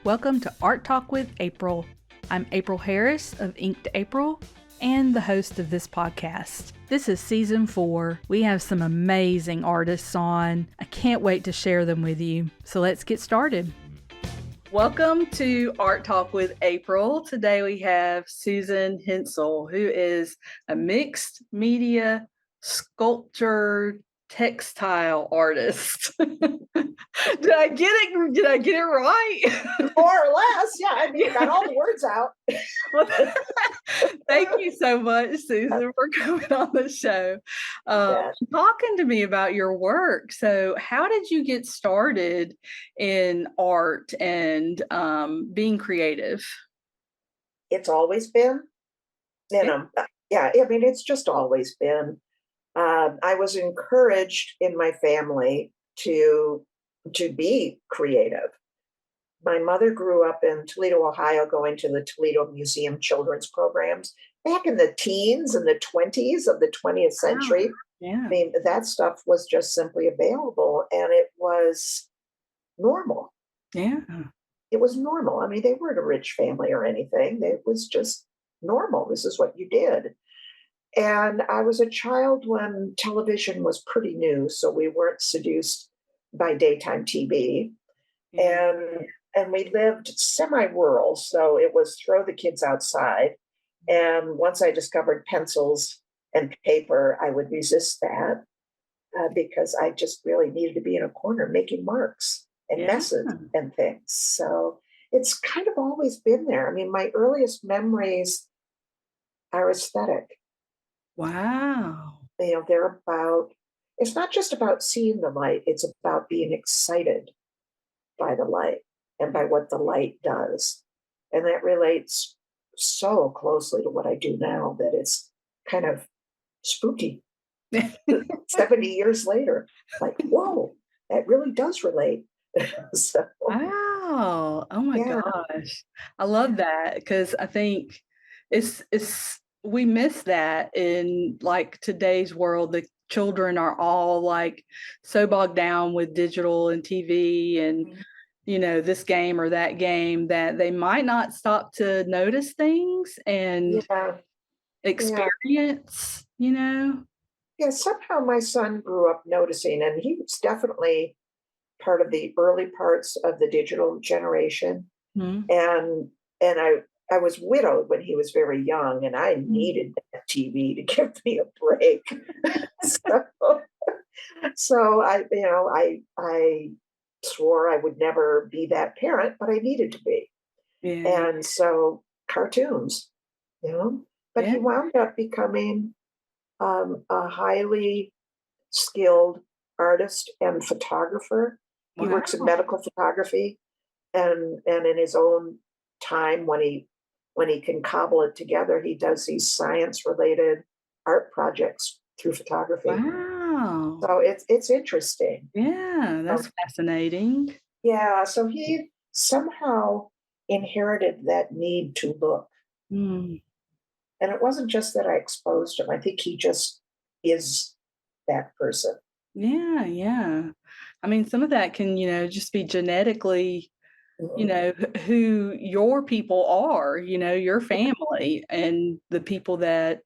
Welcome to Art Talk with April. I'm April Harris of Inked April and the host of this podcast. This is season 4. We have some amazing artists on. I can't wait to share them with you. So let's get started. Welcome to Art Talk with April. Today we have Susan Hensel, who is a mixed media sculpture textile artist. Did I get it? Did I get it right? More or less, yeah. I mean, you got all the words out. Well, thank you so much, Susan, for coming on the show. Talking to me about your work. So how did you get started in art and being creative? It's always been, I mean, it's just always been. I was encouraged in my family to be creative. My mother grew up in Toledo, Ohio, going to the Toledo Museum children's programs back in the teens and the 20s of the 20th century. Wow. Yeah. I mean, that stuff was just simply available, and it was normal. Yeah. It was normal. I mean, they weren't a rich family or anything. It was just normal. This is what you did. And I was a child when television was pretty new, so we weren't seduced by daytime TV. Yeah. And we lived semi-rural, so it was throw the kids outside. And once I discovered pencils and paper, I would resist that because I just really needed to be in a corner making marks and messes and things. So it's kind of always been there. I mean, my earliest memories are aesthetic. Wow. You know, they're about, it's not just about seeing the light, it's about being excited by the light and by what the light does. And that relates so closely to what I do now that it's kind of spooky. 70 years later, like, whoa, that really does relate. So, wow. Oh my gosh. I love that because I think it's we miss that in like today's world. The children are all like so bogged down with digital and TV and you know, this game or that game that they might not stop to notice things and experience, you know? Yeah, somehow my son grew up noticing, and he was definitely part of the early parts of the digital generation. Mm-hmm. And I was widowed when he was very young, and I needed that TV to give me a break. so I swore I would never be that parent, but I needed to be. Yeah. And so cartoons, you know, but he wound up becoming a highly skilled artist and photographer. He works in medical photography, and in his own time when he can cobble it together, he does these science-related art projects through photography. Wow. So it's interesting. Yeah, that's fascinating. Yeah, so he somehow inherited that need to look. Mm. And it wasn't just that I exposed him. I think he just is that person. Yeah, yeah. I mean, some of that can, you know, just be genetically, you know, who your people are, you know, your family and the people that,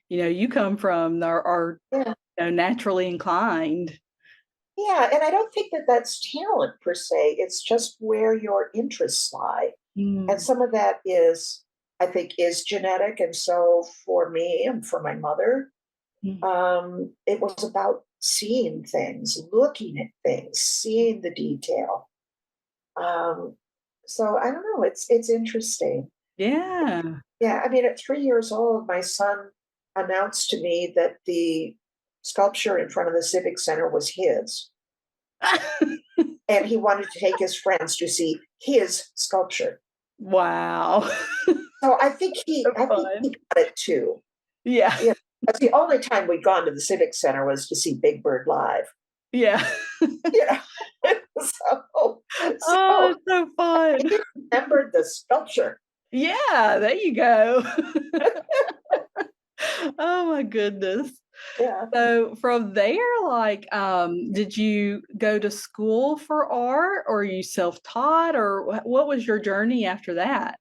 you know, you come from are you know, naturally inclined. Yeah, and I don't think that that's talent per se. It's just where your interests lie. And some of that I think, is genetic. And so for me and for my mother, it was about seeing things, looking at things, seeing the detail. So I don't know. It's interesting. Yeah. Yeah, I mean, at 3 years old, my son announced to me that the sculpture in front of the Civic Center was his. And he wanted to take his friends to see his sculpture. Wow. So I think he got it too. Yeah. That's the only time we'd gone to the Civic Center was to see Big Bird live. Yeah. Yeah. Oh, it's so fun. He remembered the sculpture. Yeah, there you go. Oh my goodness. Yeah. So from there, like, did you go to school for art or you self-taught or what was your journey after that?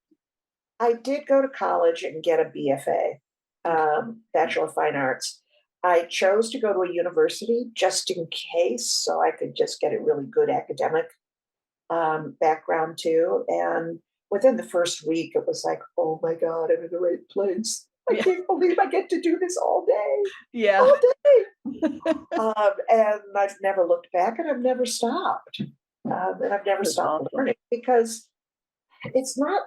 I did go to college and get a BFA, Okay. Bachelor of Fine Arts. I chose to go to a university just in case, so I could just get a really good academic background too. And within the first week, it was like, oh my God, I'm in the right place. I Yeah. can't believe I get to do this Yeah. all day. And I've never looked back and I've never stopped. And I've never That's stopped awesome. learning because it's not,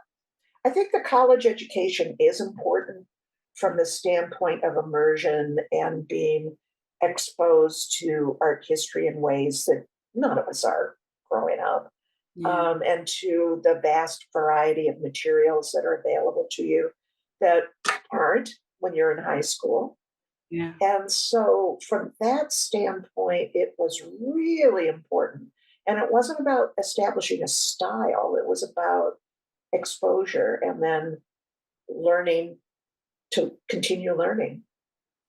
I think the college education is important from the standpoint of immersion and being exposed to art history in ways that none of us are growing up, Yeah. and to the vast variety of materials that are available to you that aren't when you're in high school. Yeah. And so, from that standpoint, it was really important. And it wasn't about establishing a style, it was about exposure and then learning to continue learning.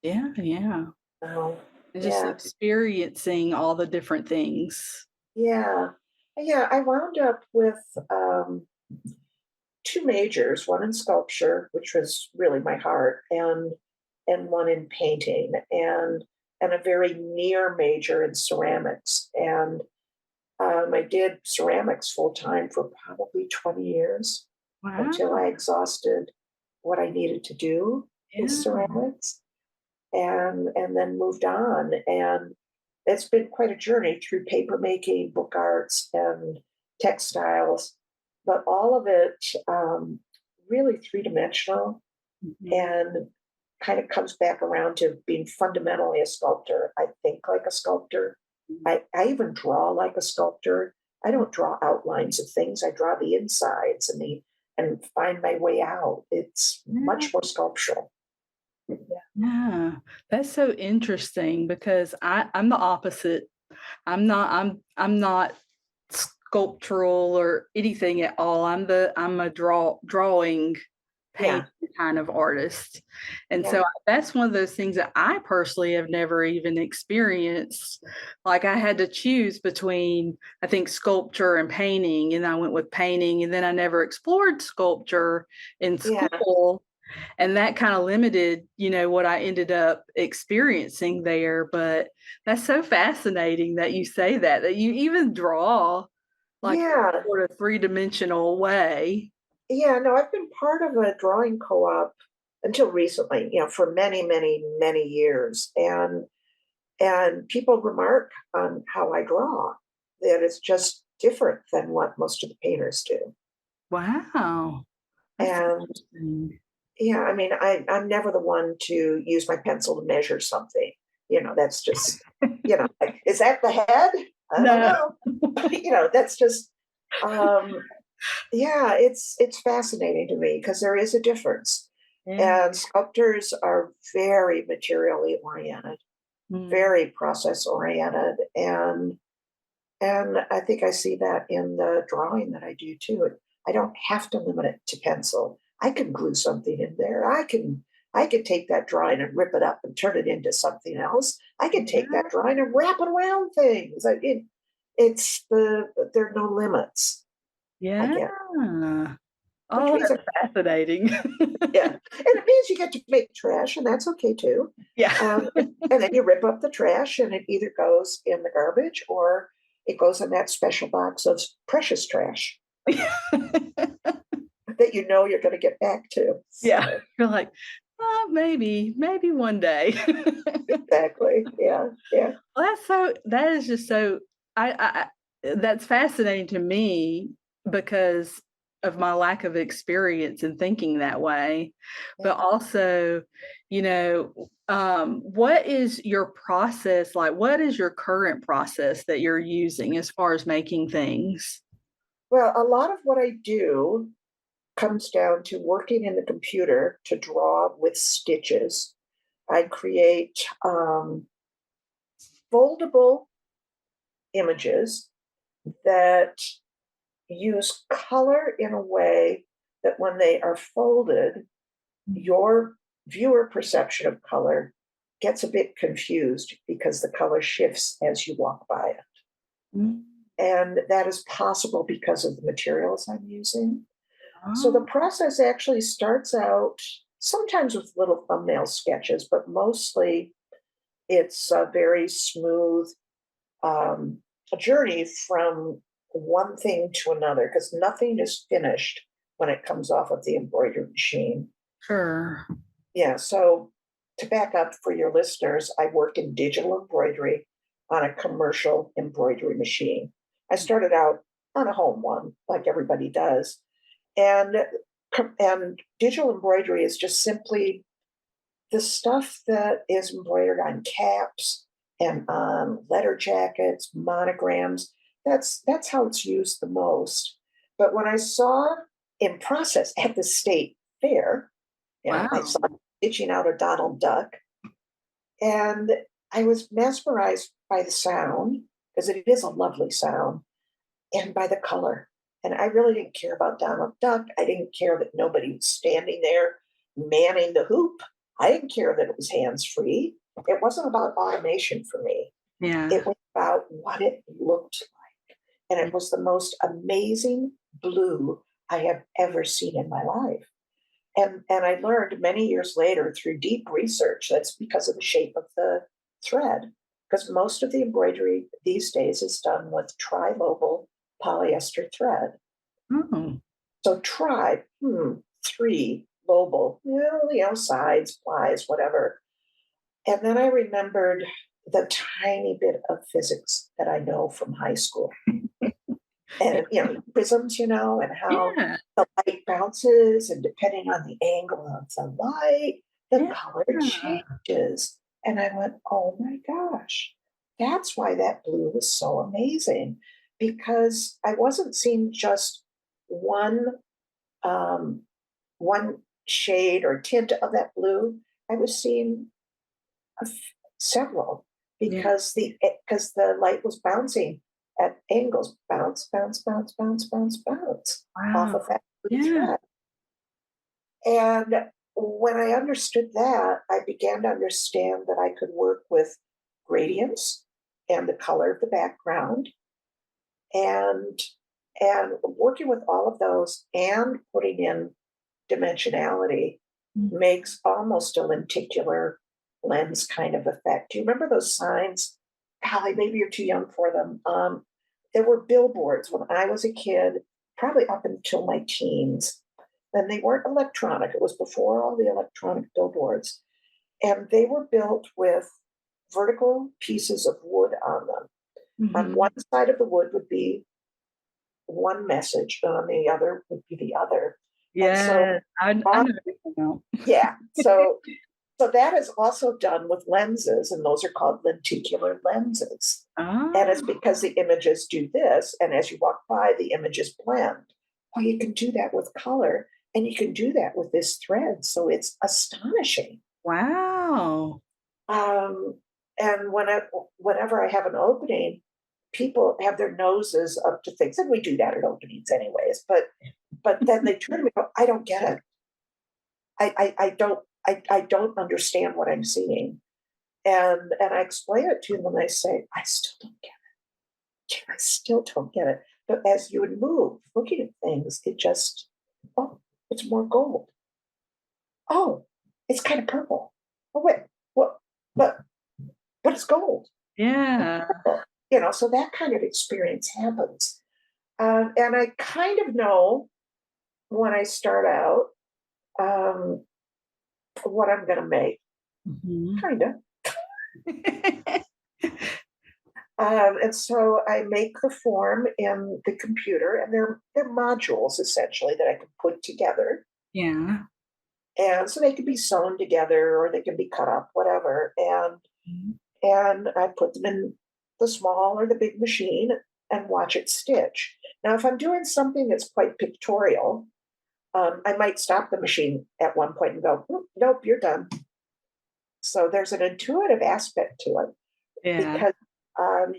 Yeah. Yeah. Oh, And just yeah, experiencing all the different things. yeah, yeah. I wound up with two majors, one in sculpture, which was really my heart, and one in painting, and a very near major in ceramics. And I did ceramics full time for probably 20 years until Wow. I exhausted what I needed to do with Yeah. ceramics, and then moved on. And it's been quite a journey through paper making, book arts, and textiles, but all of it really three dimensional Mhm. and kind of comes back around to being fundamentally a sculptor. I think like a sculptor. I even draw like a sculptor. I don't draw outlines of things. I draw the insides and find my way out. It's Yeah. much more sculptural. Yeah. Yeah. That's so interesting because I'm the opposite. I'm not sculptural or anything at all. I'm a drawing paint Yeah. kind of artist. And Yeah. so that's one of those things that I personally have never even experienced. Like I had to choose between I think sculpture and painting and I went with painting and then I never explored sculpture in Yeah. school and that kind of limited, what I ended up experiencing there. But that's so fascinating that you say that you even draw like Yeah. sort of three-dimensional way. Yeah. No, I've been part of a drawing co-op until recently, for many, many, many years. And people remark on how I draw, that it's just different than what most of the painters do. Wow. That's And interesting. yeah, I mean, I'm never the one to use my pencil to measure something. That's just, like, is that the head? I don't No. know. That's just, um, yeah, it's fascinating to me because there is a difference. Yeah. And sculptors are very materially oriented, Mm. very process oriented, and I think I see that in the drawing that I do too. I don't have to limit it to pencil. I can glue something in there. I could take that drawing and rip it up and turn it into something else. I could take that Yeah. drawing and wrap it around things. There are no limits. I Yeah. get, which Oh, means that's fascinating. yeah, and it means you get to make trash, and that's okay too. Yeah. And then you rip up the trash, and it either goes in the garbage or it goes in that special box of precious trash that you're going to get back to. Yeah. So You're like, maybe one day. exactly, yeah, yeah, Well, that is just so that's fascinating to me because of my lack of experience in thinking that way. But yeah. also, what is your process like? What is your current process that you're using as far as making things? Well, a lot of what I do comes down to working in the computer to draw with stitches. I create foldable images that use color in a way that when they are folded, your viewer perception of color gets a bit confused because the color shifts as you walk by it. Mm. And that is possible because of the materials I'm using. So the Oh, process actually starts out sometimes with little thumbnail sketches, but mostly it's a very smooth um, journey from one thing to another because nothing is finished when it comes off of the embroidery machine. sure. Yeah, so to back up for your listeners, I work in digital embroidery on a commercial embroidery machine. I started out on a home one, like everybody does. And and digital embroidery is just simply the stuff that is embroidered on caps and on letter jackets, monograms. That's how it's used the most. But when I saw in process at the state fair, I Wow. saw stitching out a Donald Duck, and I was mesmerized by the sound because it is a lovely sound and by the color. And I really didn't care about Donald Duck. I didn't care that nobody was standing there manning the hoop. I didn't care that it was hands free. It wasn't about automation for me. Yeah. It was about what it looked like. And it was the most amazing blue I have ever seen in my life. And I learned many years later through deep research that's because of the shape of the thread. Because most of the embroidery these days is done with trilobal polyester thread. Oh, So three lobal, sides, plies, whatever. And then I remembered the tiny bit of physics that I know from high school. And prisms, and how yeah. the light bounces, and depending on the angle of the light, the Yeah. color changes. And I went, oh my gosh, that's why that blue was so amazing, because I wasn't seeing just one um, one shade or tint of that blue. I was seeing several Yeah. because the light was bouncing at angles, bounce, bounce, bounce, bounce, bounce, bounce off Wow. of that blue Yeah. thread. And when I understood that, I began to understand that I could work with gradients and the color of the background, and working with all of those and putting in dimensionality Mm. makes almost a lenticular lens kind of effect. Do you remember those signs? Golly, maybe you're too young for them. There were billboards when I was a kid, probably up until my teens. And they weren't electronic. It was before all the electronic billboards. And they were built with vertical pieces of wood on them. On Mhm. one side of the wood would be one message, and on the other would be the other. And so, Yes. I on, know what you're talking yeah, so that is also done with lenses, and those are called lenticular lenses. And it's about. because the images do this, and as you walk by, the images blend. Well, you can do that with color, and you can do that with this thread. So it's astonishing. Wow. Um, and whenever I have an opening, people have their noses up to things, and we do that at openings anyways. But then they turn to me and go, "I don't get it. I don't understand what I'm seeing." And I explain it to them, and I say, "I still don't get it. I still don't get it." But as you would move, looking at things, oh, it's more gold. Oh, it's kind of purple. Oh wait, what? But it's gold. Yeah. So that kind of experience happens. And I kind of know when I start out um, what I'm going to make, Mhm. kind of. And so I make the form in the computer, and they're modules essentially that I can put together. Yeah. And so they can be sewn together or they can be cut up, whatever. Mhm. And I put them in the small or the big machine and watch it stitch. Now, if I'm doing something that's quite pictorial, I might stop the machine at one point and go, nope, you're done. So there's an intuitive aspect to it Yeah. because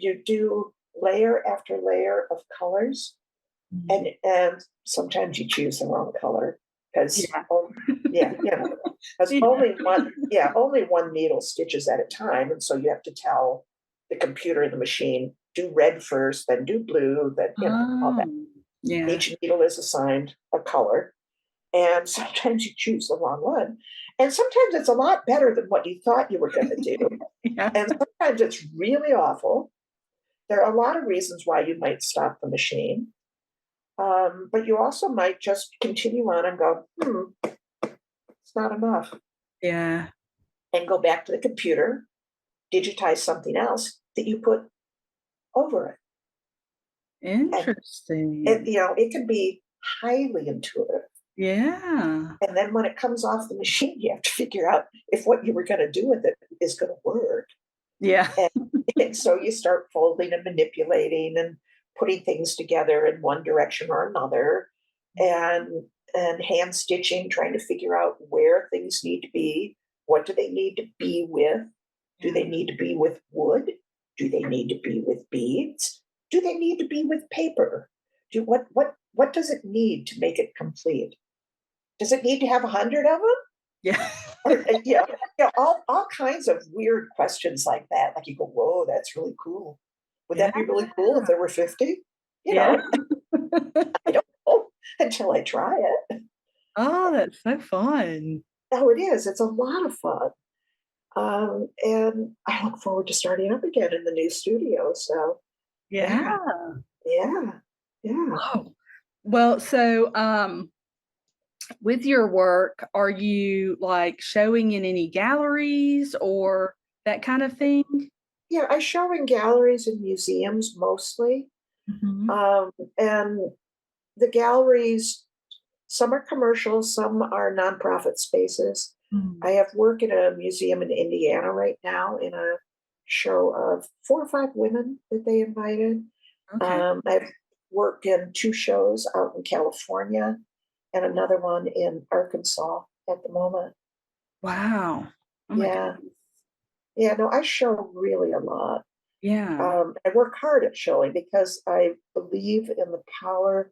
you do layer after layer of colors, Mhm. and sometimes you choose the wrong color because, Yeah. oh, yeah, Because only one needle stitches at a time. And so you have to tell the computer and the machine, do red first, then do blue, then, all that. Yeah. Each needle is assigned a color. And sometimes you choose the wrong one. And sometimes it's a lot better than what you thought you were going to do. Yeah. And sometimes it's really awful. There are a lot of reasons why you might stop the machine. But you also might just continue on and go, it's not enough. Yeah. And go back to the computer, digitize something else that you put over it. Interesting. And it can be highly intuitive. Yeah. And then when it comes off the machine, you have to figure out if what you were going to do with it is going to work. Yeah. And so you start folding and manipulating and putting things together in one direction or another, and hand stitching, trying to figure out where things need to be. What do they need to be with? Do they need to be with wood? Do they need to be with beads? Do they need to be with paper? What does it need to make it complete? Does it need to have 100 of them? Yeah. All kinds of weird questions like that. Like you go, whoa, that's really cool. Would that be really cool if there were 50? Yeah. I don't know until I try it. Oh, that's so fun. Oh, it is. It's a lot of fun. And I look forward to starting up again in the new studio. So, Yeah. yeah. Oh. Well, so with your work, are you like showing in any galleries or that kind of thing? Yeah, I show in galleries and museums mostly. Mhm. And the galleries, some are commercial, some are nonprofit spaces. Mm. I have work in a museum in Indiana right now in a show of 4 or 5 women that they invited. Okay. I've worked in 2 shows out in California and another one in Arkansas at the moment. Wow. Oh my Yeah. goodness. Yeah, no, I show really a lot. Yeah. I work hard at showing because I believe in the power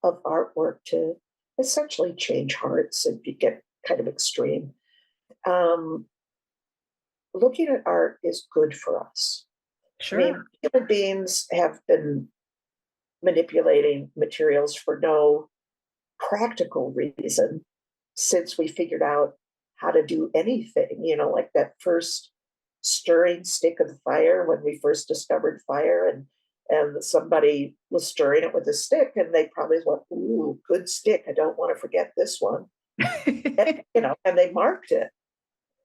of artwork to essentially change hearts if you get kind of extreme. Um, Looking at art is good for us. I Sure. mean, human beings have been manipulating materials for no practical reason since we figured out how to do anything, like that first stirring stick of the fire when we first discovered fire, and somebody was stirring it with a stick and they probably went, ooh, good stick. I don't want to forget this one. And they marked it.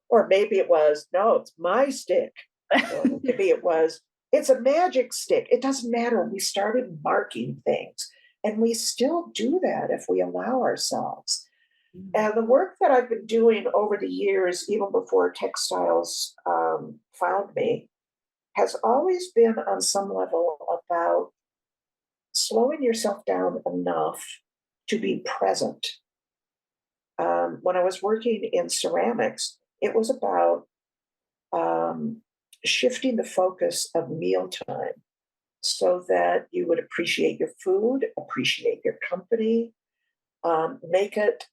Or maybe it was, no, it's my stick. Or maybe it was, it's a magic stick. It doesn't matter. We started marking things. And we still do that if we allow ourselves. And the work that I've been doing over the years, even before textiles found me, has always been on some level about slowing yourself down enough to be present. When I was working in ceramics, it was about shifting the focus of mealtime so that you would appreciate your food, appreciate your company, make it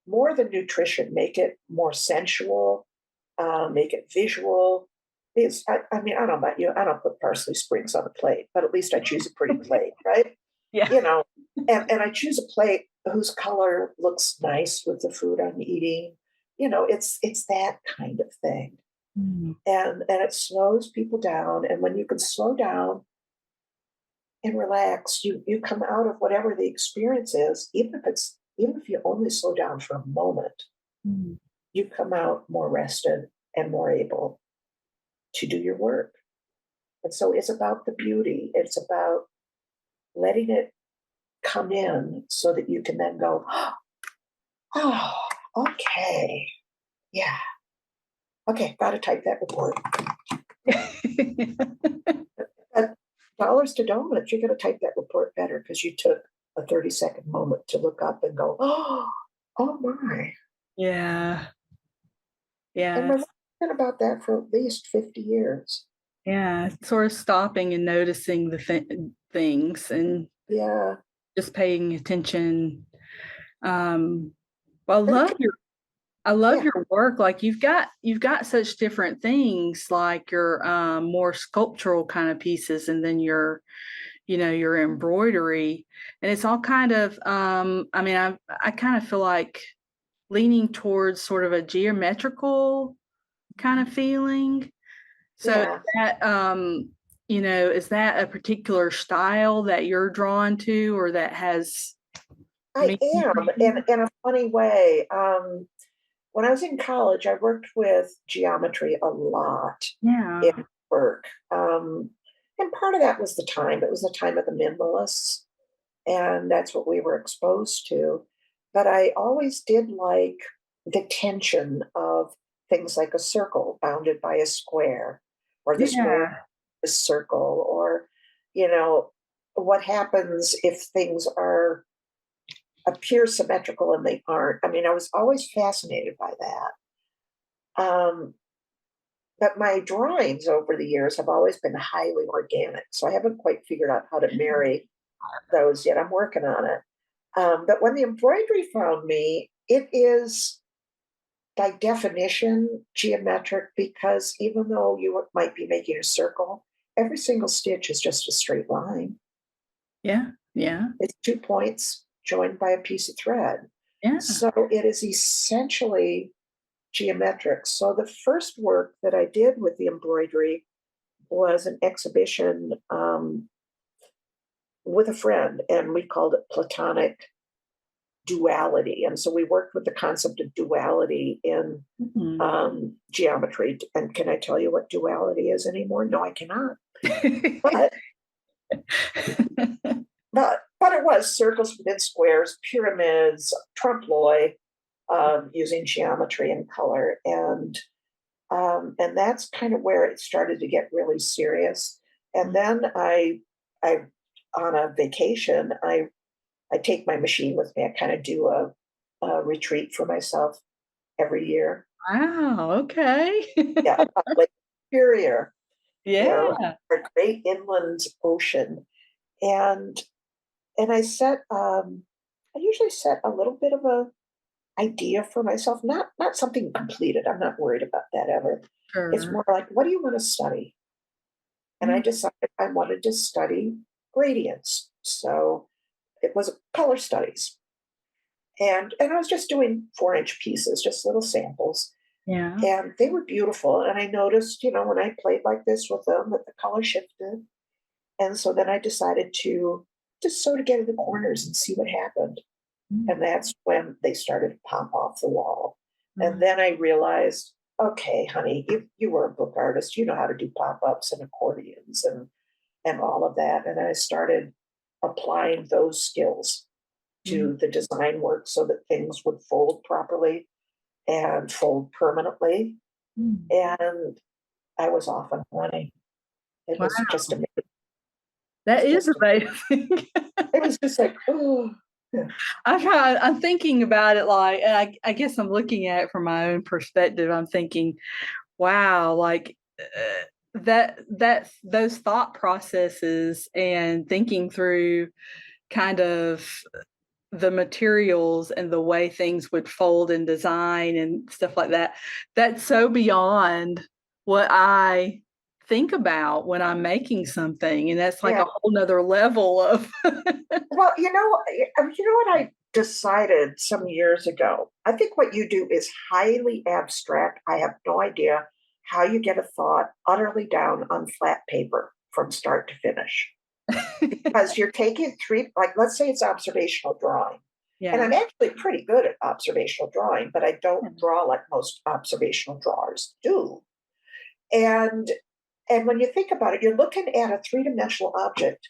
more than nutrition, make it more sensual, make it visual. I mean, I don't know about you, I don't put parsley springs on a plate, but at least I choose a pretty plate, right? Yeah. And I choose a plate whose color looks nice with the food I'm eating. It's that kind of thing. Mm. And it slows people down. And when you can slow down and relax, you come out of whatever the experience is, even if you only slow down for a moment, Mm. you come out more rested and more able to do your work. And so it's about the beauty. It's about letting it come in so that you can then go, oh, okay. Yeah. Okay, gotta type that report. But dollars to donuts, you're gonna type that report better because you took a 30-second moment to look up and go, oh my. Yeah. And Yeah. my work's been about that for at least 50 years. Yeah. Sort of stopping and noticing the things and Yeah. just paying attention. Well, I And it love can your I love Yeah, your work. Like you've got such different things, like your more sculptural kind of pieces, and then your embroidery, and it's all kind of I mean, I kind of feel like leaning towards sort of a geometrical kind of feeling. So yeah, is that a particular style that you're drawn to, or that has I meaning for am you? in a funny way. When I was in college, I worked with geometry a lot Yeah. in work. And part of that was the time. It was the time of the minimalists, and that's what we were exposed to. But I always did like the tension of things like a circle bounded by a square, or the square Yeah. is a circle, or, you know, what happens if things appear symmetrical and they aren't. I mean, I was always fascinated by that. Um, but my drawings over the years have always been highly organic, so I haven't quite figured out how to marry those yet. I'm working on it. But when the embroidery found me, it is by definition geometric, because even though you might be making a circle, every single stitch is just a straight line. Yeah. Yeah. It's 2 points joined by a piece of thread. Yeah. So it is essentially geometric. So the first work that I did with the embroidery was an exhibition with a friend, and we called it Platonic Duality. And so we worked with the concept of duality in Mhm. geometry. And can I tell you what duality is anymore? No, I cannot. But but it was circles within squares, pyramids, trompe l'oeil, using geometry and color, and that's kind of where it started to get really serious. And then I on a vacation, I take my machine with me. I kind of do a retreat for myself every year. Wow, okay. Yeah, up Lake Superior, Yeah. a great inland ocean, and I I usually set a little bit of a idea for myself, not something completed. I'm not worried about that ever. It's Sure. more like, what do you want to study? And I Mm, decided I wanted to study gradients. So it was color studies. And I was just doing 4-inch pieces, just little samples. yeah. And they were beautiful. And I noticed, when I played like this with them, that the color shifted. And so then I decided to just sort of get in the corners and see what happened. Mm, And that's when they started to pop off the wall. And mm, then I realized, okay, honey, you were a book artist. You know how to do pop-ups and accordions and all of that. And I started applying those skills mm, to the design work so that things would fold properly and fold permanently. mm. And I was off and running. It Wow, was just amazing. that is Just amazing. it was just like, oh, yeah, I'm thinking about it like, and I guess I'm looking at it from my own perspective. I'm thinking, wow, like that those thought processes and thinking through kind of the materials and the way things would fold and design and stuff like that. That's so beyond what I think about when I'm making something. And that's like yeah. a whole nother level of Well, you know what I decided some years ago? I think what you do is highly abstract. I have no idea how you get a thought utterly down on flat paper from start to finish. Because you're taking three, like, let's say it's observational drawing. And yeah. I'm actually pretty good at observational drawing, but I don't draw like most observational drawers do. And when you think about it, you're looking at a three-dimensional object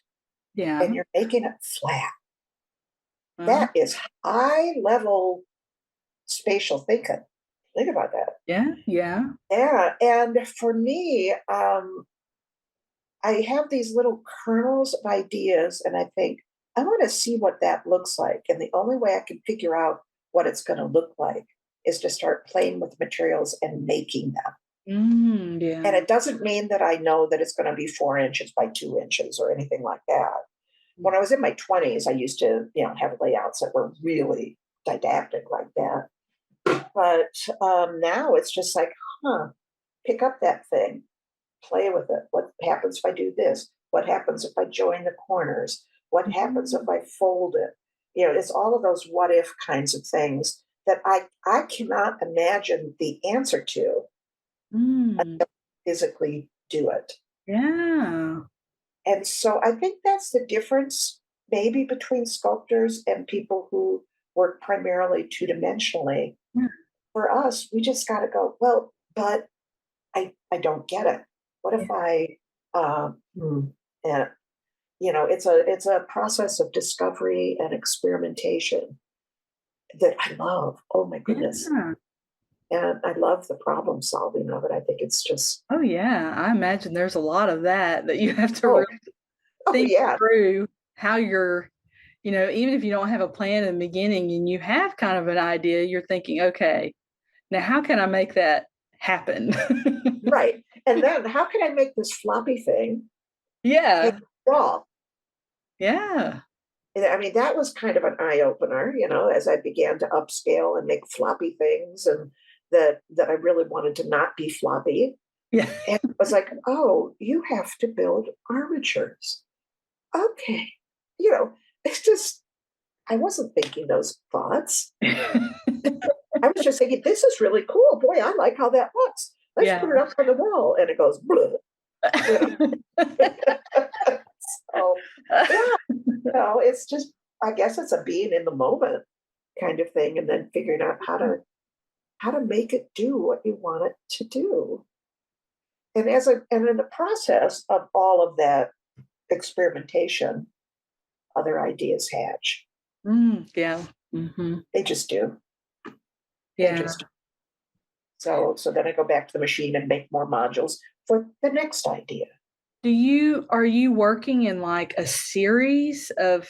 and Yeah. you're making it flat. Uh, That is high level spatial thinking. Think about that. yeah. Yeah. Yeah. And for me, I have these little kernels of ideas, and I think, I want to see what that looks like. And the only way I can figure out what it's going to look like is to start playing with materials and making them. And Yeah. it doesn't mean that I know that it's going to be 4 inches by 2 inches or anything like that. When I was in my 20s, I used to, have layouts that were really didactic like that. But now it's just like, pick up that thing, play with it. What happens if I do this? What happens if I join the corners? What happens if Mhm. I fold it? It's all of those what if kinds of things that I cannot imagine the answer to Mm. physically do it. Yeah. And so I think that's the difference maybe between sculptors and people who work primarily two-dimensionally. Yeah. For us, we just got to go, well, but I don't get it. What Yeah. if I and it's a process of discovery and experimentation that I love. Oh my goodness. Yeah. And I love the problem solving of it. I think it's just Oh, yeah. I imagine there's a lot of that you have to oh, really oh think yeah. through how you're even if you don't have a plan in the beginning and you have kind of an idea, you're thinking, "Okay, now how can I make that happen?" Right. And then how can I make this floppy thing take Yeah. raw? Yeah. And I mean, that was kind of an eye opener, as I began to upscale and make floppy things and that I really wanted to not be floppy. Yeah. And it was like, oh, you have to build armatures. Okay. It's just, I wasn't thinking those thoughts. I was just thinking, this is really cool. Boy, I like how that looks. Let's Yeah. put it up on the wall. And it goes, bleh, you know. So, yeah, it's just, I guess it's a being in the moment kind of thing, and then figuring out how to make it do what you want it to do. And in the process of all of that experimentation, other ideas hatch. Yeah. Mhm. They just do. They Yeah. just do. So then I go back to the machine and make more modules for the next idea. Are you working in, like, a series of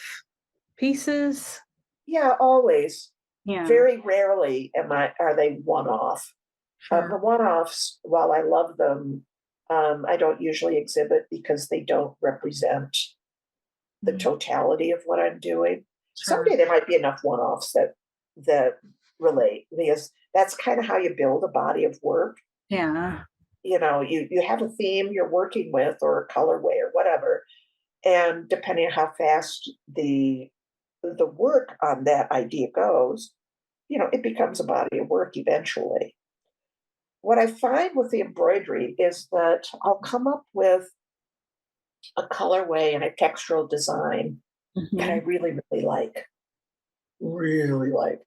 pieces? Yeah, always. Yeah. Very rarely are they one off. Sure. The one offs, while I love them, I don't usually exhibit because they don't represent the Mm, totality of what I'm doing. sure. Someday there might be enough one offs that relate because that's kind of how you build a body of work. Yeah. You have a theme you're working with or a colorway or whatever, and depending on how fast the work on that idea goes, it becomes a body of work eventually. What I find with the embroidery is that I'll come up with a colorway and a textural design that I Mhm. really, really like, really like.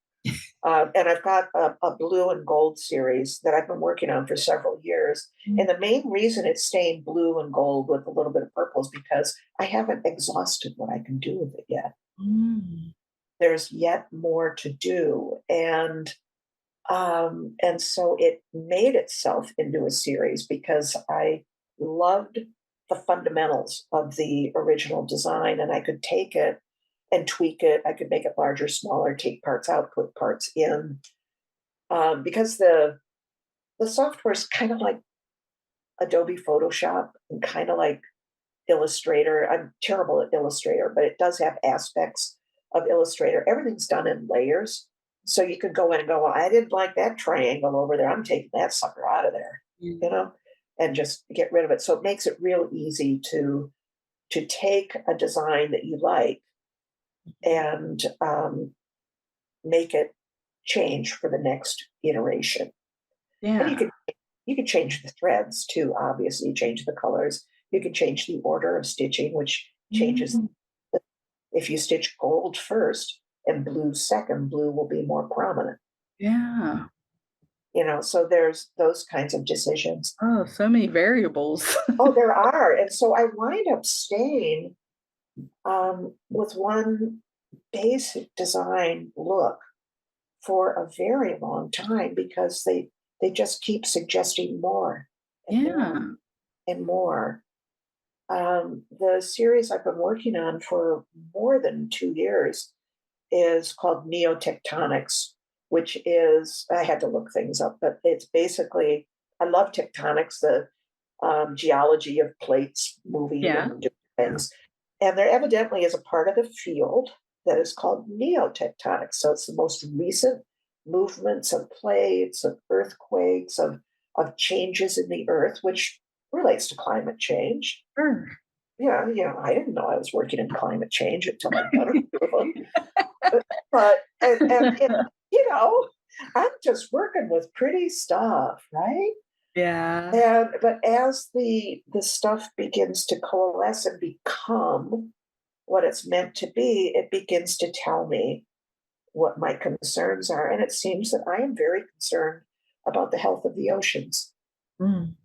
And I've got a blue and gold series that I've been working on for several years. Mm. And the main reason it's staying blue and gold with a little bit of purple is because I haven't exhausted what I can do with it yet. Mm. There's yet more to do. And so it made itself into a series because I loved the fundamentals of the original design, and I could take it and tweak it. I could make it larger, smaller, take parts out, put parts in. Because the software is kind of like Adobe Photoshop and kind of like Illustrator. I'm terrible at Illustrator, but it does have aspects of Illustrator. Everything's done in layers. So you could go in and go, well, I didn't like that triangle over there. I'm taking that sucker out of there, you Mm. know, and just get rid of it. So it makes it real easy to take a design that you like Mhm. and make it change for the next iteration. And Yeah. you can change the threads too, obviously, change the colors. You can change the order of stitching, which changes. Mm. If you stitch gold first and blue second, blue will be more prominent. Yeah. So there's those kinds of decisions. Oh, so many variables. Oh, there are. And so I wind up staying with one basic design look for a very long time because they just keep suggesting more and more Yeah. and more. The series I've been working on for more than 2 years is called neotectonics, which is, I had to look things up, but it's basically, I love tectonics, the geology of plates moving Yeah. and doing things. And there evidently is a part of the field that is called neotectonics. So it's the most recent movements of plates, of earthquakes, of changes in the earth, which relates to climate change. Sure. Yeah, I didn't know I was working in climate change until I got a few of them. But I'm just working with pretty stuff, right? Yeah. And but as the stuff begins to coalesce and become what it's meant to be, it begins to tell me what my concerns are. And it seems that I am very concerned about the health of the oceans. Mm.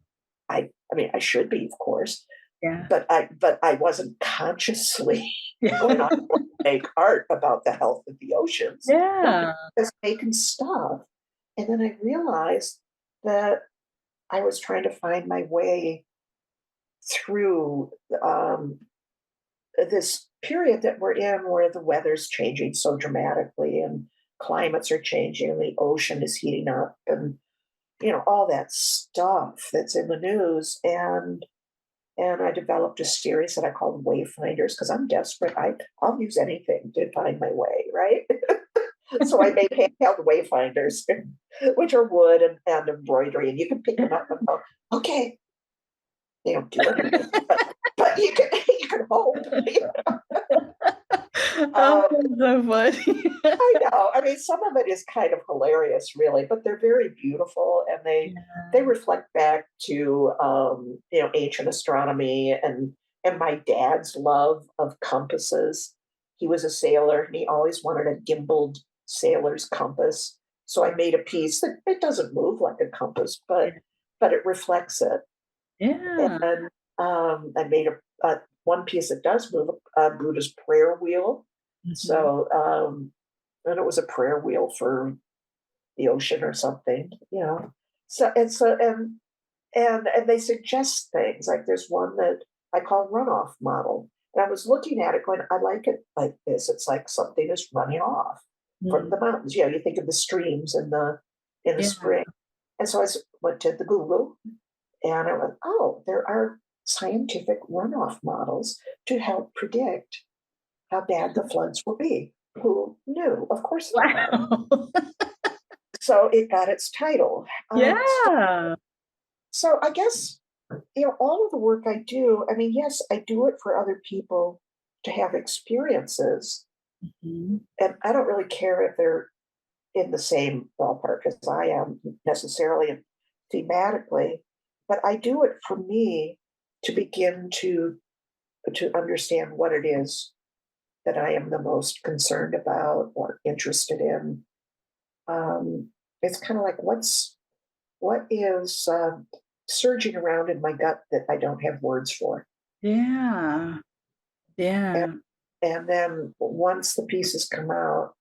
I mean, I should be, of course, Yeah. but I wasn't consciously Yeah. going on to make art about the health of the oceans. No, Yeah. just making stuff. And then I realized that I was trying to find my way through this period that we're in where the weather's changing so dramatically and climates are changing and the ocean is heating up and all that stuff that's in the news. And I developed a series that I called Wayfinders because I'm desperate. I'll use anything to find my way, right? So I made handheld wayfinders, which are wood and embroidery, and you can pick them up and go, okay, they don't do anything, but you can hope. Oh, Um, that's so funny. I know. I mean, some of it is kind of hilarious, really, but they're very beautiful, and they Yeah. reflect back to ancient astronomy and my dad's love of compasses. He was a sailor, and he always wanted a gimbaled sailor's compass. So I made a piece that it doesn't move like a compass, but it reflects it. Yeah. And I made a one piece that does move, a Buddha's prayer wheel. Mhm. So and it was a prayer wheel for the ocean or something. So they suggest things like there's one that I call runoff model. And I was looking at it going, I like it like this. It's like something is running off from Mm. the mountains. You think of the streams in the Yeah. spring. And so went to the Google and I went, oh, there are scientific runoff models to help predict how bad the floods will be. Who knew? Of course there are. Wow. So it got its title. Yeah. So I guess, all of the work I do, I mean, yes, I do it for other people to have experiences. Mhm. And I don't really care if they're in the same ballpark as I am necessarily and thematically, but I do it for me to begin to understand what it is that I am the most concerned about or interested in. Um, it's kind of like what is surging around in my gut that I don't have words for. Yeah. And, Yeah. and then once the pieces come out,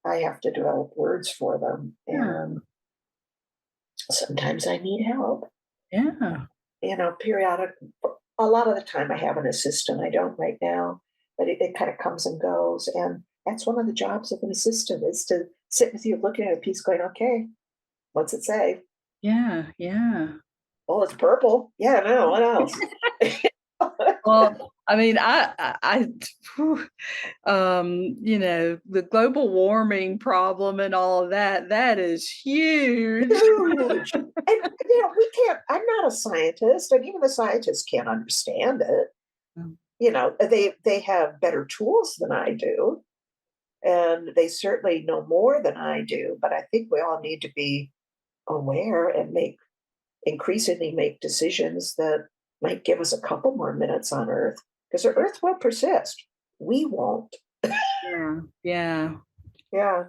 I have to develop words for them. Yeah. And sometimes I need help. Yeah. Periodic. A lot of the time, I have an assistant. I don't right now, but it kind of comes and goes. And that's one of the jobs of an assistant is to sit with you, looking at a piece, going, "Okay, what's it say? Yeah. Yeah. Oh, it's purple. Yeah, no, what else?" Well, I mean, whew, the global warming problem and all of that, that is huge. Huge. And we can't. I'm not a scientist, and even the scientists can't understand it. Mm. They have better tools than I do, and they certainly know more than I do. But I think we all need to be aware and increasingly make decisions that might give us a couple more minutes on Earth, because the Earth will persist. We won't. Yeah. Yeah. Yeah,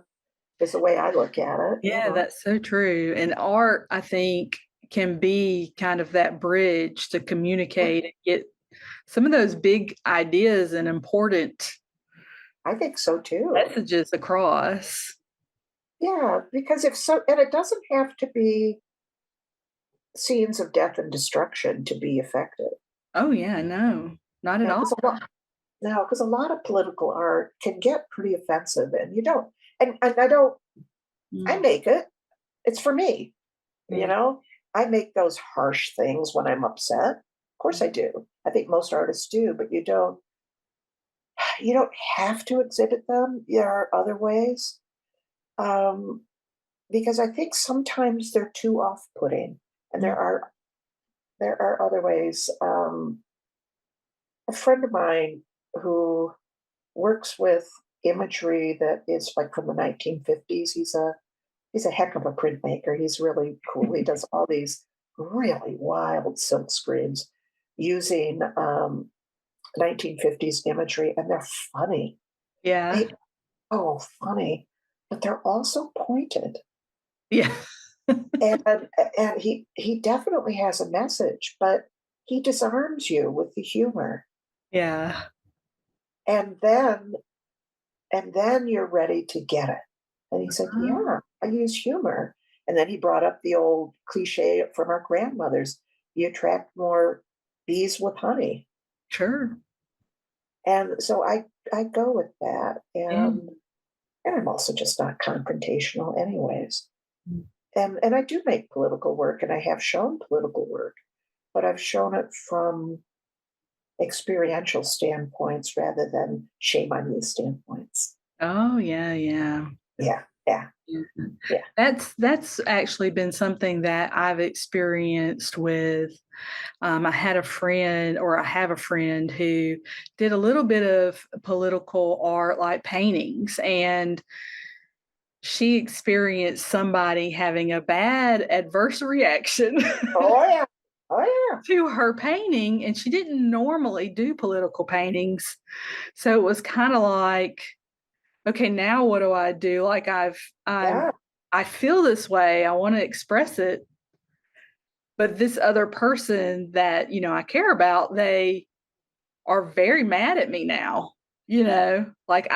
is the way I look at it. Yeah, that's so true. And art, I think, can be kind of that bridge to Yeah, communicate and get some of those big ideas and important I think so too. messages across. Yeah, because if so, and it doesn't have to be scenes of death and destruction to be effective. Oh, yeah, no, not at Now, all. because a lot, now, because a lot of political art can get pretty offensive, and you don't, and I don't, I Mm, make it. It's for me, you yeah. know. I make those harsh things when I'm upset. Of course, I do. I think most artists do, but you don't. You don't have to exhibit them. There are other ways. Um, because I think sometimes they're too off-putting, and Mm. there are other ways. A friend of mine who works with imagery that is like from the 1950s. He's a heck of a printmaker. He's really cool. He does all these really wild silk screens using 1950s imagery, and they're funny. Yeah. They funny, but they're also pointed. Yeah. And he definitely has a message, but he disarms you with the humor, Yeah. and then you're ready to get it. And he said, Oh, "Yeah, I use humor." And then he brought up the old cliche from our grandmothers: "You attract more bees with honey." sure. And so I go with that, Yeah. and I'm also just not confrontational, anyways. Mm. And I do make political work, and I have shown political work, but I've shown it from experiential standpoints rather than shame on you standpoints. Oh, yeah, yeah. Yeah, yeah, Yeah. yeah. That's actually been something that I've experienced with I had a friend, or I have a friend who did a little bit of political art, like paintings, and she experienced somebody having a bad adverse reaction Oh yeah, oh yeah, to her painting, and she didn't normally do political paintings. So it was kind of like, okay, now what do I do? Like yeah, I feel this way, I want to express it, but this other person that, I care about, they are very mad at me now. Like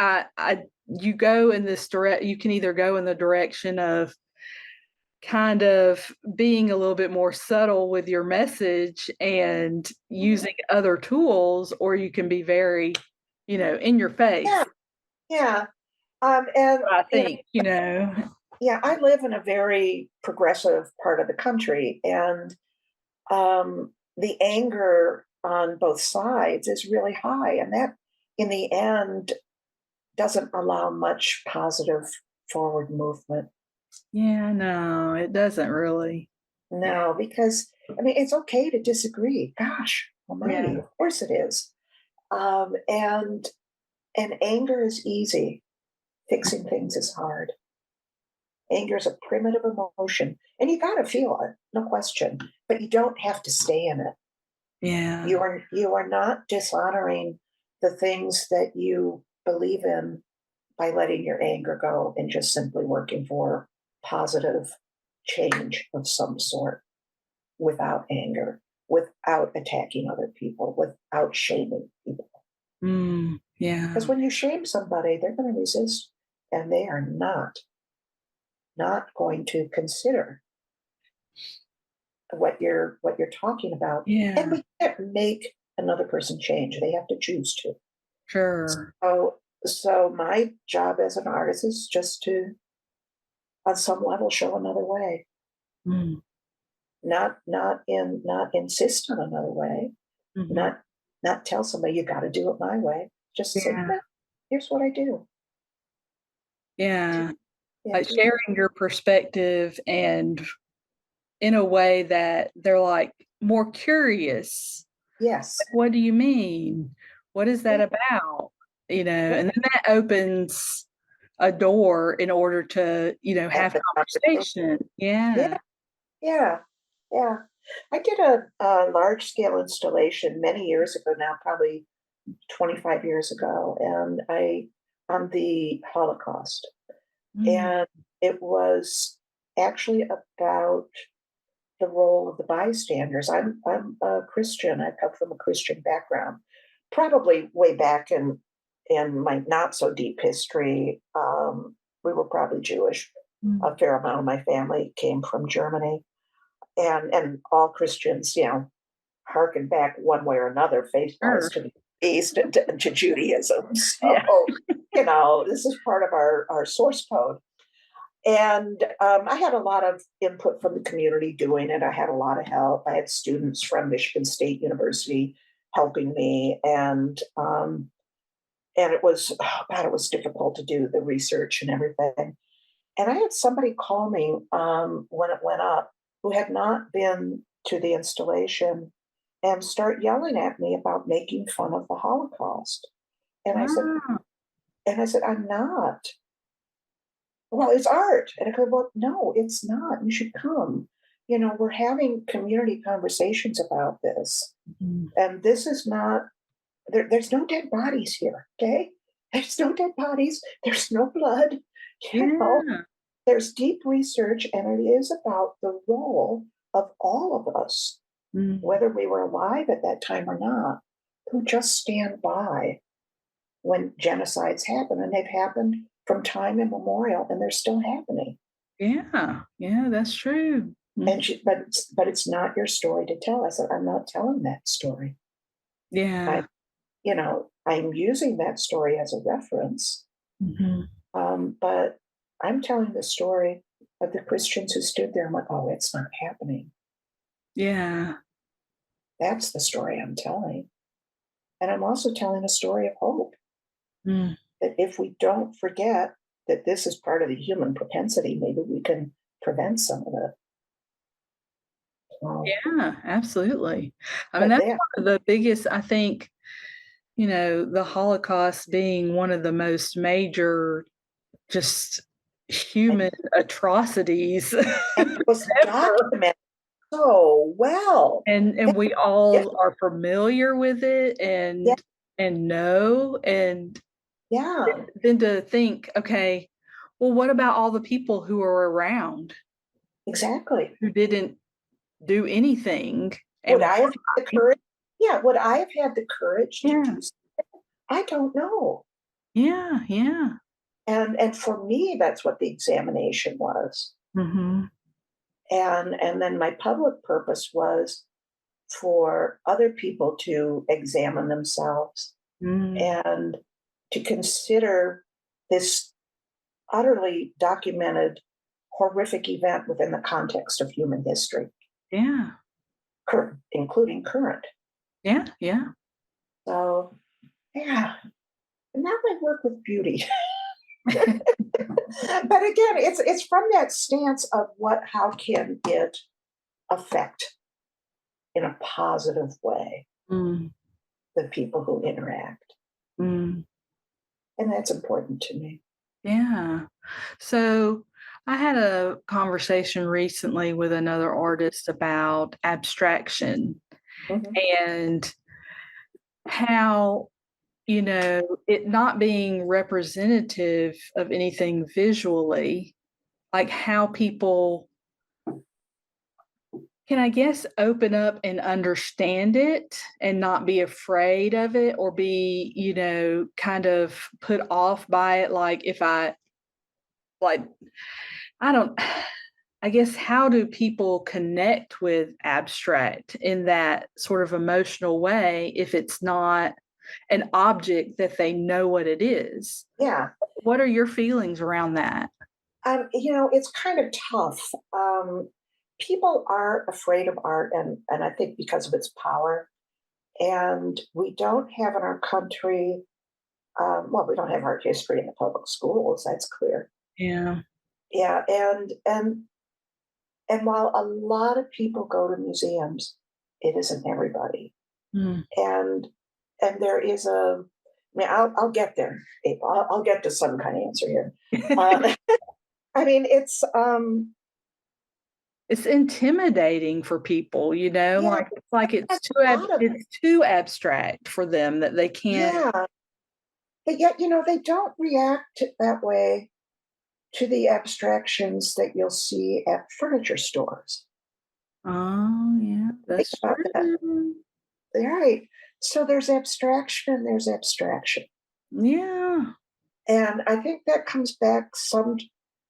you go in this direct, you can either go in the direction of kind of being a little bit more subtle with your message and mhm, using other tools, or you can be very, in your yeah, face. yeah. And I you know, think. yeah, I live in a very progressive part of the country, and the anger on both sides is really high, and that, in the end, doesn't allow much positive forward movement. Yeah, no, it doesn't really. Yeah. No, because I mean, it's okay to disagree. Gosh Yeah. almighty, of course it is. And anger is easy. Fixing things is hard. Anger is a primitive emotion, and you got to feel it, no question. But you don't have to stay in it. Yeah. You are not dishonoring the things that you believe in by letting your anger go and just simply working for positive change of some sort without anger, without attacking other people, without shaming people. Because Yeah. when you shame somebody, they're going to resist, and they are not going to consider what you're talking about. And Yeah. we can't make another person change. They have to choose to. Sure. So my job as an artist is just to, on some level, show another way. Mm. Not insist on another way. Mhm. Not tell somebody you got to do it my way. Just say, Yeah. "No, here's what I do." Yeah. Yeah, Like teach. sharing your perspective, and in a way that they're like more curious. Like, Yes. what do you mean? What is that Yeah. about? Yeah. And then that opens a door in order to, Have have the conversation. conversation. Yeah. Yeah. Yeah. Yeah. I did a large scale installation many years ago now, probably 25 years ago, and I on the Holocaust. Mm, And it was actually about the role of the bystanders. I'm a Christian. I come from a Christian background. Probably way back in my not so deep history, we were probably Jewish. mm. A fair amount of my family came from Germany, and all Christians, harken back one way or another, faith-wise, Sure. to the East and to Judaism. Yeah. So, this is part of our source code. And I had a lot of input from the community doing it. I had a lot of help. I had students from Michigan State University helping me, and it was, oh God, it was difficult to do the research and everything. And I had somebody call me when it went up who had not been to the installation and start yelling at me about making fun of the Holocaust. And I said, Ah, I'm not. Well, it's art. And I go, well, no, it's not. You should come. We're having community conversations about this. mhm. And this is not, there's no dead bodies here. Okay. There's no dead bodies. There's no blood. You know, Yeah. there's deep research, and it is about the role of all of us, Mm. whether we were alive at that time or not, who just stand by when genocides happen. And they've happened from time immemorial, and they're still happening. Yeah. Yeah, that's true. Mhm. But it's not your story to tell. I said, I'm not telling that story. I, Yeah. I'm using that story as a reference, Mhm. but I'm telling the story of the Christians who stood there and went, oh, it's not happening. Yeah. That's the story I'm telling. And I'm also telling a story of hope Mm. that if we don't forget that this is part of the human propensity, maybe we can prevent some of it. So, Yeah, absolutely. I mean, but that's yeah, one of the biggest, I think, the Holocaust being one of the most major just and, human atrocities and it was ever. documented so well. And we Yeah, all are familiar with it yeah, and know, and yeah, then to think, okay, well, what about all the people who are around exactly. who didn't do anything Would and I have had the courage? Yeah, would I have had the courage to yeah, do so? I don't know. yeah, yeah. And for me, that's what the examination was. Mhm. And then my public purpose was for other people to examine themselves Mm. and to consider this utterly documented horrific event within the context of human history, Yeah. including current. Yeah, yeah. So, yeah, and that might work with beauty. But again, it's from that stance of how can it affect in a positive way Mm, the people who interact, mm. and that's important to me. Yeah. So I had a conversation recently with another artist about abstraction Hmm. and how, it not being representative of anything visually, like how people can, I guess, open up and understand it and not be afraid of it or be, kind of put off by it. Like if like, I don't, I guess, how do people connect with abstract in that sort of emotional way if it's not an object that they know what it is? Yeah, What are your feelings around that? it's kind of tough. People are afraid of art, and I think because of its power. And we don't have in our country, well, we don't have art history in the public schools. That's clear. Yeah. Yeah, and while a lot of people go to museums, it isn't everybody. Mm. And there is I mean, I'll get there, April. I'll get to some kind of answer here. Uh, I mean, It's intimidating for people, yeah, like it's that's a lot of it. it's too abstract for them that they can't. Yeah, but yet, they don't react that way to the abstractions that you'll see at furniture stores. Oh, yeah, Think that's about that. true. Right. So there's abstraction and there's abstraction. Yeah. And I think that comes back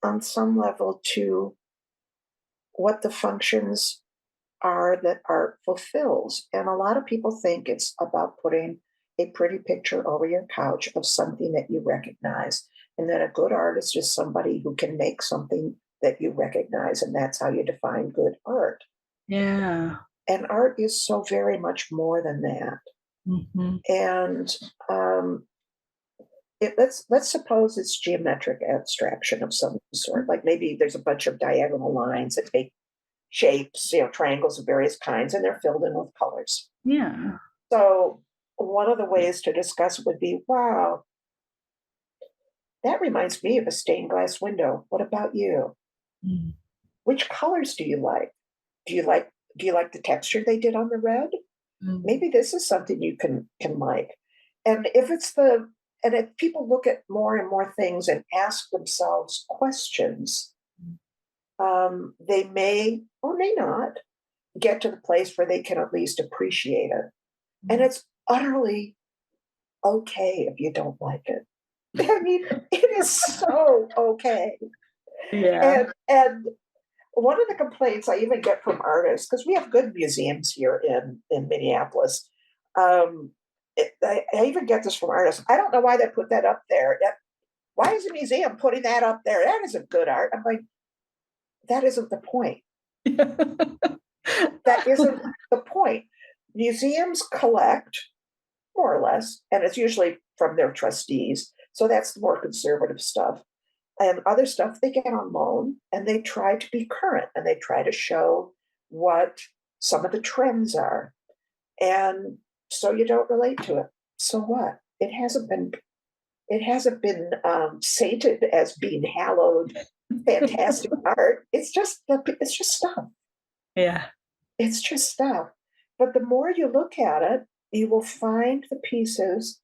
on some level to what the functions are that art fulfills. And a lot of people think it's about putting a pretty picture over your couch of something that you recognize. And that a good artist is somebody who can make something that you recognize. And that's how you define good art. Yeah. And art is so very much more than that. Mhm. And um, let's suppose it's geometric abstraction of some sort. Like maybe there's a bunch of diagonal lines that take shapes, triangles of various kinds, and they're filled in with colors. Yeah. So one of the ways to discuss would be, wow, that reminds me of a stained glass window. What about you? Mm. Which colors do you like? Do you like the texture they did on the red? Mm. Maybe this is something you can like. And if people look at more and more things and ask themselves questions, they may or may not get to the place where they can at least appreciate it. And it's utterly okay if you don't like it. I mean, it is so okay. Yeah. And one of the complaints I even get from artists, because we have good museums here in Minneapolis, I even get this from artists. I don't know why they put that up there. Why is a museum putting that up there? That isn't good art. I'm like, that isn't the point. That isn't the point. Museums collect, more or less, and it's usually from their trustees. So that's the more conservative stuff. And other stuff they get on loan, and they try to be current, and they try to show what some of the trends are. And so you don't relate to it. So what? It hasn't been sated as being hallowed, fantastic art. It's just stuff. Yeah. It's just stuff. But the more you look at it, you will find the pieces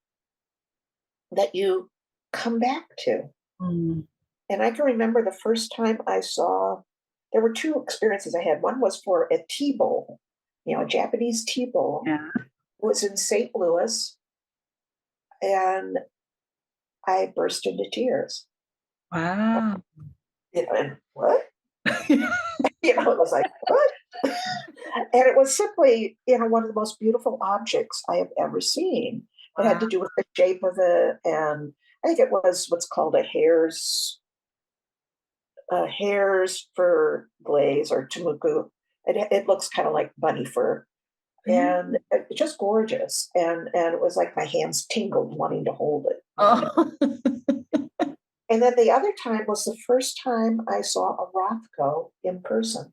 that you come back to. Mm. And I can remember the first time I saw, there were two experiences I had. One was for a tea bowl, a Japanese tea bowl. Yeah. It was in St. Louis, and I burst into tears. Wow. And what? It was like, what? And it was simply, one of the most beautiful objects I have ever seen. It had to Wow. do with the shape of it, and I think it was what's called a hare's fur glaze or tumuku. It looks kind of like bunny fur, Yeah. and it's just gorgeous. And it was like my hands tingled wanting to hold it. Oh. And then the other time was the first time I saw a Rothko in person.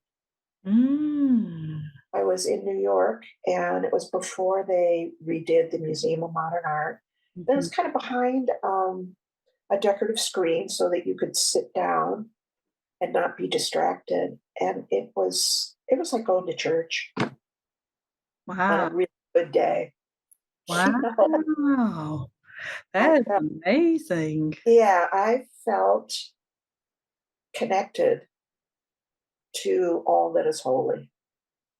Mm. I was in New York, and it was before they redid the Museum of Modern Art. It was Mhm. kind of behind a decorative screen so that you could sit down and not be distracted. And it was like going to church on a Wow. really good day. You know, Wow. I That is felt, amazing. yeah, I felt connected to all that is holy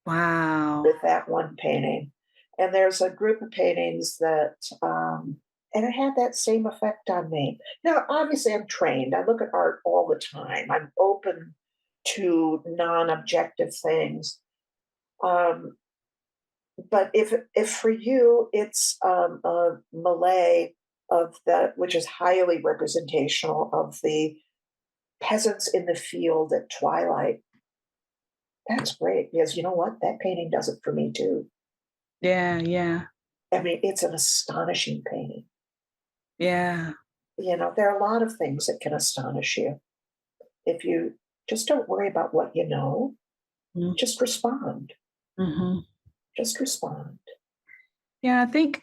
Wow. with that one painting. And there's a group of paintings and it had that same effect on me. Now, obviously, I'm trained. I look at art all the time. I'm open to non-objective things. Um, but if for you it's a Malay of that, which is highly representational of the peasants in the field at twilight, that's great because you know what? That painting does it for me too. Yeah, yeah, I mean, it's an astonishing painting. yeah. There are a lot of things that can astonish you if you just don't worry about what you know. Just respond. Mm-hmm. Just respond. Yeah, I think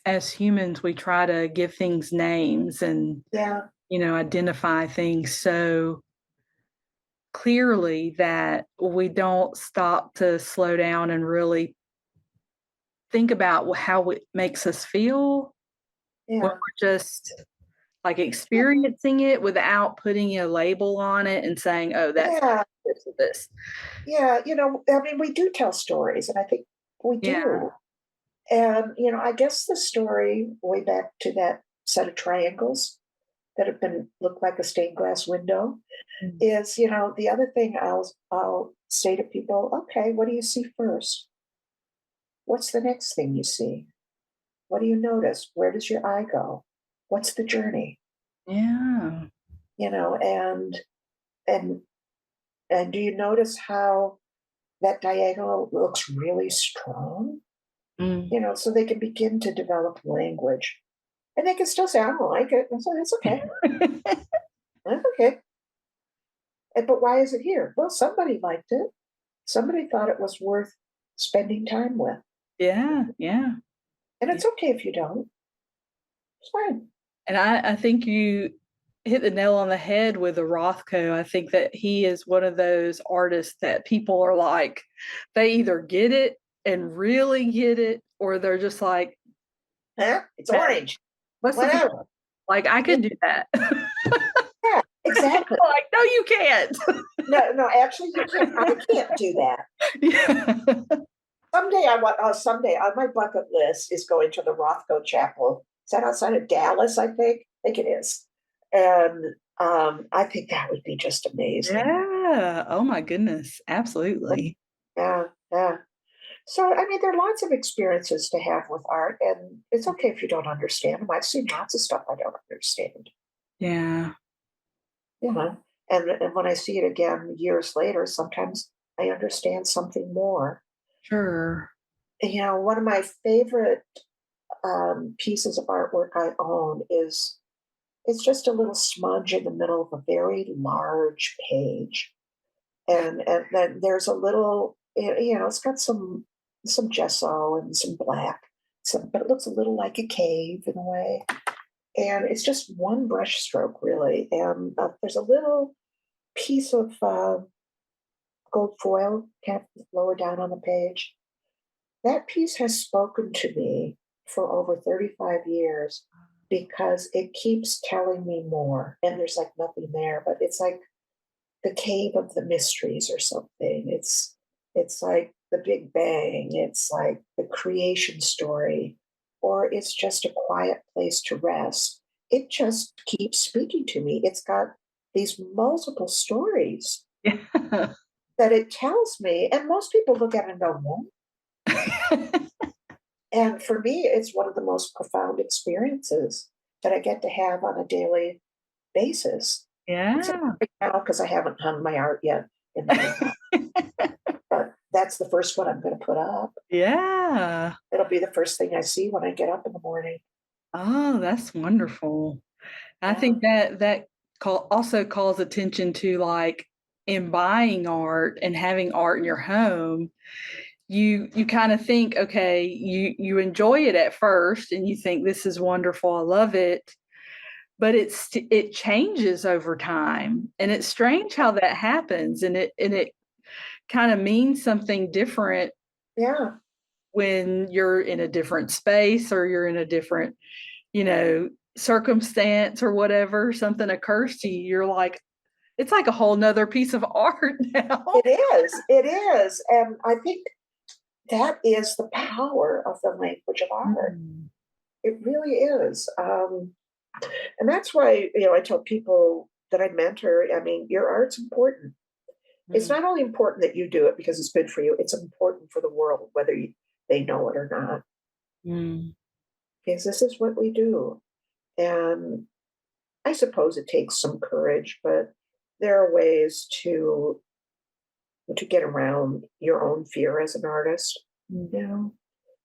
as humans we try to give things names and Yeah. identify things so clearly that we don't stop to slow down and really think about how it makes us feel when Yeah. we're just like experiencing it without putting a label on it and saying, "Oh, that's Yeah. this or this." Yeah. I mean, we do tell stories, and I think we Yeah. do. And, I guess the story, way back to that set of triangles that have been look like a stained glass window, Mm. is, the other thing I'll say to people, okay, what do you see first? What's the next thing you see? What do you notice? Where does your eye go? What's the journey? Yeah. And and and do you notice how that diagonal looks really strong? Mm. So they can begin to develop language. And they can still say, I don't like it. And so that's okay. That's okay. But why is it here? Well, somebody liked it. Somebody thought it was worth spending time with. Yeah, yeah. And it's okay if you don't. It's fine. And I think you hit the nail on the head with the Rothko. I think that he is one of those artists that people are like, they either get it and really get it, or they're just like, huh? It's orange. what's the point? Whatever. Like, I could do that. Yeah, exactly. Like, no, you can't. No, actually, you can't. I can't do that. Yeah. Someday on my bucket list is going to the Rothko Chapel. Is that outside of Dallas? I think it is. And I think that would be just amazing. Yeah. Oh my goodness. Absolutely. Yeah, yeah. So, I mean, there are lots of experiences to have with art, and it's okay if you don't understand them. I've seen lots of stuff I don't understand, Yeah. you know. And when I see it again years later, sometimes I understand something more. Sure. You know, one of my favorite pieces of artwork I own is it's just a little smudge in the middle of a very large page, and then there's a little, it's got some gesso and some black, but it looks a little like a cave in a way, and it's just one brush stroke really, and there's a little piece of gold foil kind of lower down on the page. That piece has spoken to me for over 35 years because it keeps telling me more. And there's like nothing there, but it's like the cave of the mysteries or something. It's like the Big Bang. It's like the creation story, or it's just a quiet place to rest. It just keeps speaking to me. It's got these multiple stories Yeah. that it tells me, and most people look at it and go, "What?" And for me, it's one of the most profound experiences that I get to have on a daily basis. Except Yeah. right now, because I haven't hung my art yet in the house. But that's the first one I'm going to put up. Yeah. It'll be the first thing I see when I get up in the morning. Oh, that's wonderful. I Yeah. think that also calls attention to like in buying art and having art in your home. You kind of think, okay, you enjoy it at first and you think this is wonderful, I love it, but it changes over time, and it's strange how that happens, and it kind of means something different Yeah. when you're in a different space or you're in a different, circumstance or whatever, something occurs to you, you're like, it's like a whole nother piece of art now. It is. It is. And I think that is the power of the language of art. Mm. It really is. And that's why, I tell people that I mentor, I mean, your art's important. It's Mm. not only important that you do it because it's good for you, it's important for the world, whether they know it or not, Mm. because this is what we do. And I suppose it takes some courage, but there are ways to get around your own fear as an artist. Mm. You know,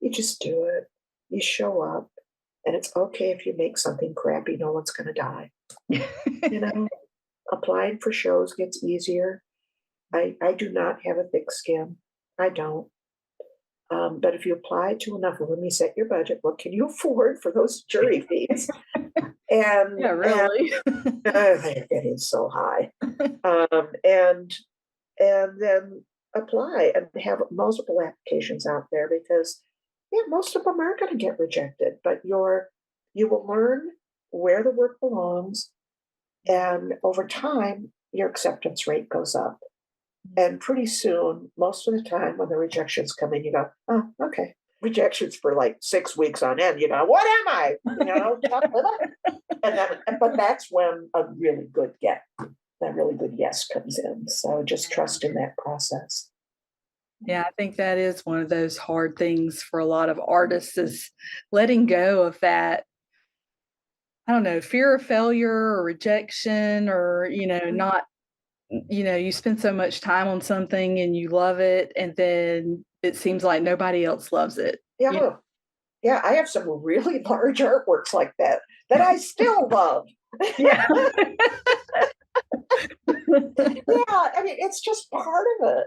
you just do it. You show up, and it's okay if you make something crappy. No one's going to die. You know, applying for shows gets easier. I do not have a thick skin. I don't. But if you apply to enough of them, you set your budget. What can you afford for those jury fees? Yeah, And really. it is so high. Um, and and then apply and have multiple applications out there because yeah, most of them are going to get rejected. But you will learn where the work belongs, and over time, your acceptance rate goes up. And pretty soon, most of the time when the rejections come in, you go, oh, okay. Rejections for like 6 weeks on end, what am I? But that's when a really good yes comes in. So just trust in that process. Yeah, I think that is one of those hard things for a lot of artists is letting go of that, I don't know, fear of failure or rejection or, not, you spend so much time on something and you love it and then it seems like nobody else loves it. Yeah. Yeah, I have some really large artworks like that I still love. Yeah. Yeah, I mean, it's just part of it.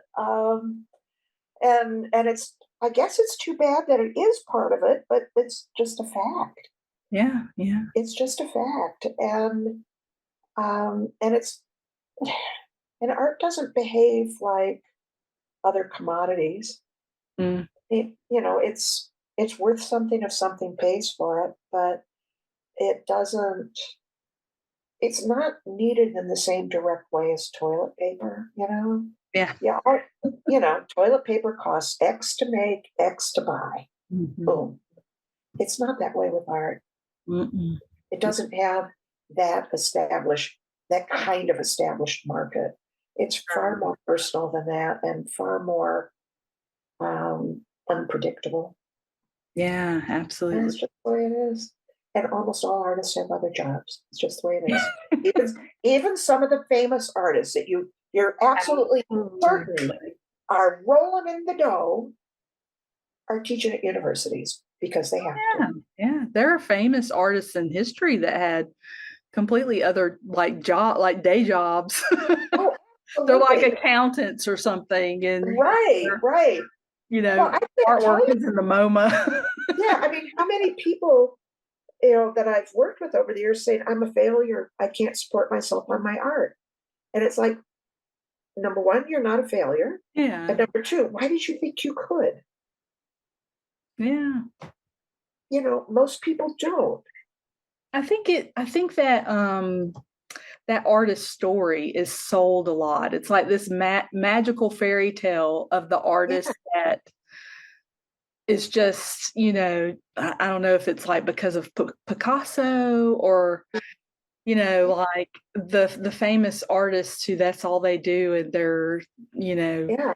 And it's, I guess it's too bad that it is part of it, but it's just a fact. Yeah, yeah. It's just a fact. And it's, and art doesn't behave like other commodities. Mm, It's worth something if something pays for it, but it doesn't, it's not needed in the same direct way as toilet paper. yeah. Yeah, toilet paper costs X to make, X to buy. Mhm. Boom. It's not that way with art. Mm-mm. It doesn't have that kind of established market. It's far more personal than that and far more unpredictable. Yeah, And absolutely. it's just the way it is. And almost all artists have other jobs. It's just the way it is. Even some of the famous artists that you're absolutely certain Absolutely. are rolling in the dough are teaching at universities because they have to. Yeah, yeah. There are famous artists in history that had completely other like day jobs. Oh, They're like absolutely. accountants or something, and Right, their, right. Well, I can't tell artwork you. is in the MoMA. Yeah, I mean, how many people, that I've worked with over the years saying, I'm a failure. I can't support myself on my art. And it's like, number one, you're not a failure. And Yeah, number two, why did you think you could? yeah. Most people don't. I think that that artist story is sold a lot. It's like this magical fairy tale of the Yeah, artist that is just, I don't know if it's like because of Picasso or, like the famous artists who that's all they do and they're, you know, yeah,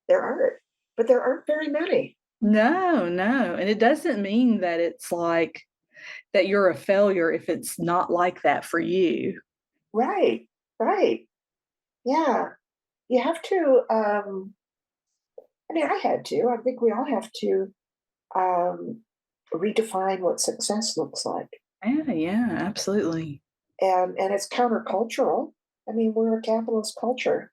there are. But there aren't very many. no, no. And it doesn't mean that it's like that you're a failure if it's not like that for you. Right, right. Yeah. You have to, I mean, I had to. I think we all have to um, redefine what success looks like. Yeah, yeah, absolutely. And it's countercultural. I mean, we're a capitalist culture,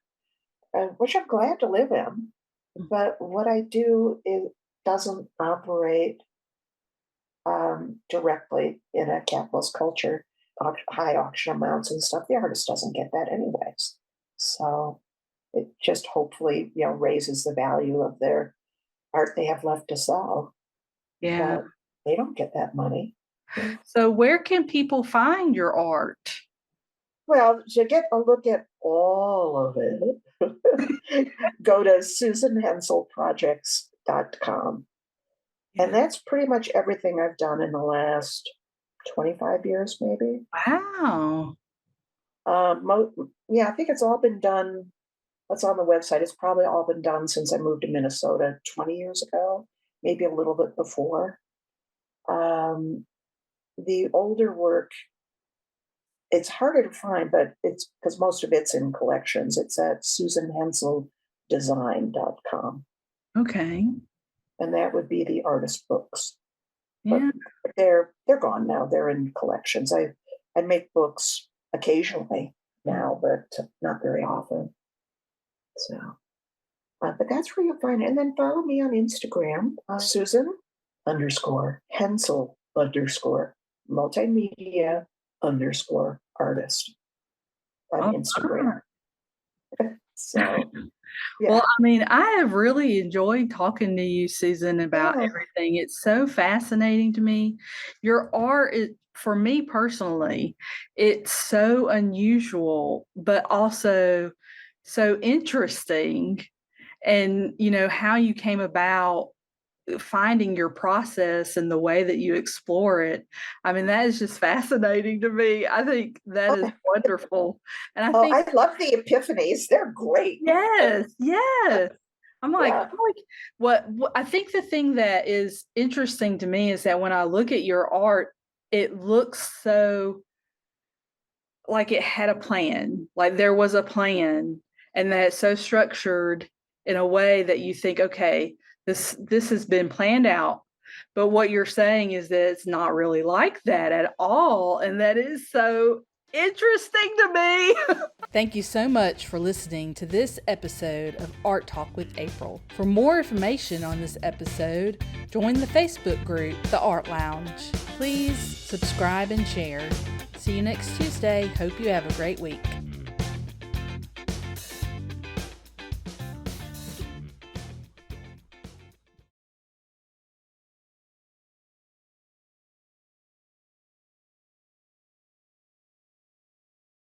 which I'm glad to live in. But what I do is doesn't operate directly in a capitalist culture, high auction amounts and stuff. The artist doesn't get that anyways. So it just hopefully, raises the value of their art they have left to sell, Yeah. but they don't get that money. So where can people find your art? Well, to get a look at all of it, go to susanhenselprojects.com. And Yeah. that's pretty much everything I've done in the last 25 years, maybe. Wow. Yeah, I think it's all been done. That's on the website. It's probably all been done since I moved to Minnesota 20 years ago, maybe a little bit before. Um, the older work, it's harder to find, but it's because most of it's in collections. It's at susanhenseldesign.com, Okay. and that would be the artist books. But Yeah. they're gone now. They're in collections. I make books occasionally now, but not very often. So, but that's where you'll find it. And then follow me on Instagram, Susan underscore Hensel underscore multimedia underscore artist on Oh, Instagram. So, well, yeah. I mean, I have really enjoyed talking to you, Susan, about Yeah. everything. It's so fascinating to me. Your art is, for me personally, it's so unusual, but also so interesting. And, how you came about finding your process and the way that you explore it. I mean, that is just fascinating to me. I think that is Oh, wonderful. And I oh, think, I love the epiphanies. They're great. yes, yes. Yeah. I'm like, what I think the thing that is interesting to me is that when I look at your art, it looks so like it had a plan, like there was a plan, and that it's so structured in a way that you think, okay, this has been planned out. But what you're saying is that it's not really like that at all. And that is so interesting to me. Thank you so much for listening to this episode of Art Talk with April. For more information on this episode, join the Facebook group, The Art Lounge. Please subscribe and share. See you next Tuesday. Hope you have a great week.